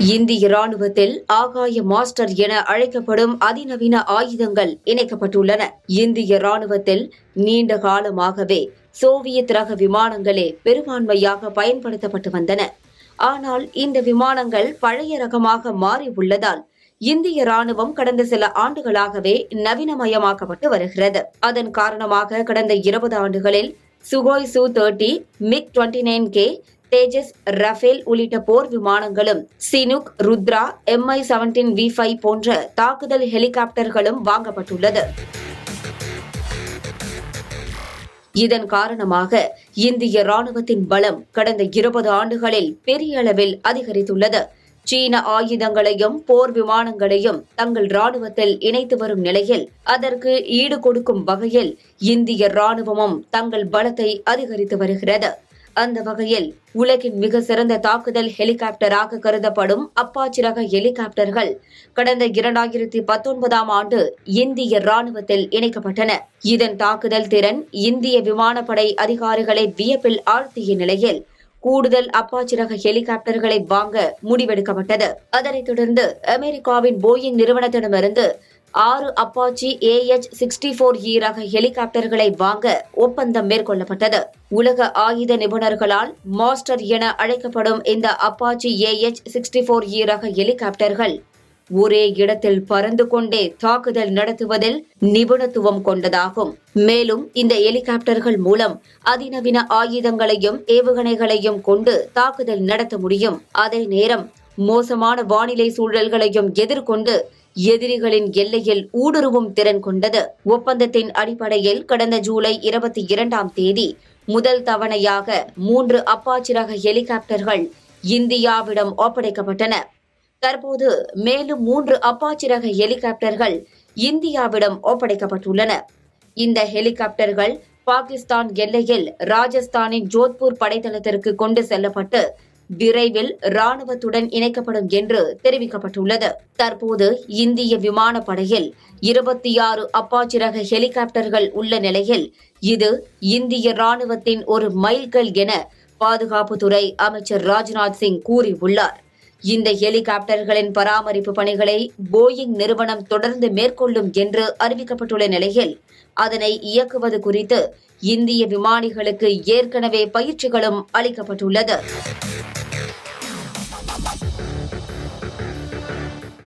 இந்திய ராணுவத்தில் ஆகாய மாஸ்டர் என அழைக்கப்படும் அதிநவீன ஆயுதங்கள் இணைக்கப்பட்டுள்ளன. இந்திய ராணுவத்தில் நீண்ட காலமாகவே சோவியத் ரக விமானங்களே பெரும்பான்மையாக பயன்படுத்தப்பட்டு வந்தன. ஆனால் இந்த விமானங்கள் பழைய ரகமாக மாறி உள்ளதால் இந்திய ராணுவம் கடந்த சில ஆண்டுகளாகவே நவீனமயமாக்கப்பட்டு வருகிறது. அதன் காரணமாக கடந்த 20 ஆண்டுகளில் சுகோய் Su-30, MiG-29K, தேஜஸ், ரஃபேல் உள்ளிட்ட போர் விமானங்களும், சினுக், ருத்ரா, Mi-17V5 போன்ற தாக்குதல் ஹெலிகாப்டர்களும் வாங்கப்பட்டுள்ளது. இதன் காரணமாக இந்திய ராணுவத்தின் பலம் கடந்த 20 ஆண்டுகளில் பெரிய அளவில் அதிகரித்துள்ளது. சீன ஆயுதங்களையும் போர் விமானங்களையும் தங்கள் ராணுவத்தில் இணைத்து வரும் நிலையில் அதற்கு ஈடு கொடுக்கும் வகையில் இந்திய ராணுவமும் தங்கள் பலத்தை அதிகரித்து வருகிறது. அந்த வகையில் உலகின் மிக சிறந்த தாக்குதல் ஹெலிகாப்டராக கருதப்படும் அப்பாச்சி ரக ஹெலிகாப்டர்கள் கடந்த 2019ஆம் ஆண்டு இந்திய ராணுவத்தில் இணைக்கப்பட்டன. இதன் தாக்குதல் திறன் இந்திய விமானப்படை அதிகாரிகளை வியப்பில் ஆழ்த்திய நிலையில் கூடுதல் அப்பாச்சி ரக ஹெலிகாப்டர்களை வாங்க முடிவெடுக்கப்பட்டது. அதனைத் தொடர்ந்து அமெரிக்காவின் போயிங் நிறுவனத்திடமிருந்து 6 அப்பாச்சி AH-64E ரக ஹெலிகாப்டர்களை வாங்க ஒப்பந்தம் மேற்கொள்ளப்பட்டது. உலக ஆயுத நிபுணர்களால் மாஸ்டர் என அழைக்கப்படும் இந்த அப்பாச்சி AH-64E ரக ஹெலிகாப்டர்கள் ஒரே இடத்தில் பறந்து கொண்டே தாக்குதல் நடத்துவதில் நிபுணத்துவம் கொண்டதாகும். மேலும் இந்த ஹெலிகாப்டர்கள் மூலம் அதிநவீன ஆயுதங்களையும் ஏவுகணைகளையும் கொண்டு தாக்குதல் நடத்த முடியும். அதே நேரம் மோசமான வானிலை சூழல்களையும் எதிர்கொண்டு எதிரிகளின் எல்லையில் ஊடுருவும் திறன் கொண்டது. ஒப்பந்தத்தின் அடிப்படையில் கடந்த ஜூலை 22ஆம் தேதி முதல் தவணையாக 3 அப்பாச்சி ரக ஹெலிகாப்டர்கள் இந்தியாவிடம் ஒப்படைக்கப்பட்டன. தற்போது மேலும் 3 அப்பாச்சி ரக ஹெலிகாப்டர்கள் இந்தியாவிடம் ஒப்படைக்கப்பட்டுள்ளன. இந்த ஹெலிகாப்டர்கள் பாகிஸ்தான் எல்லையில் ராஜஸ்தானின் ஜோத்பூர் படைத்தளத்திற்கு கொண்டு செல்லப்பட்டு விரைவில் ராணுவத்துடன் இணைக்கப்படும் என்று தெரிவிக்கப்பட்டுள்ளது. தற்போது இந்திய விமானப்படையில் 26 அப்பாச்சி ரக ஹெலிகாப்டர்கள் உள்ள நிலையில் இது இந்திய ராணுவத்தின் ஒரு மைல்கல் என பாதுகாப்புத்துறை அமைச்சர் ராஜ்நாத் சிங் கூறியுள்ளார். இந்த ஹெலிகாப்டர்களின் பராமரிப்பு பணிகளை போயிங் நிறுவனம் தொடர்ந்து மேற்கொள்ளும் என்று அறிவிக்கப்பட்டுள்ள நிலையில் அதனை இயக்குவது குறித்து இந்திய விமானிகளுக்கு ஏற்கனவே பயிற்சிகளும் அளிக்கப்பட்டுள்ளது.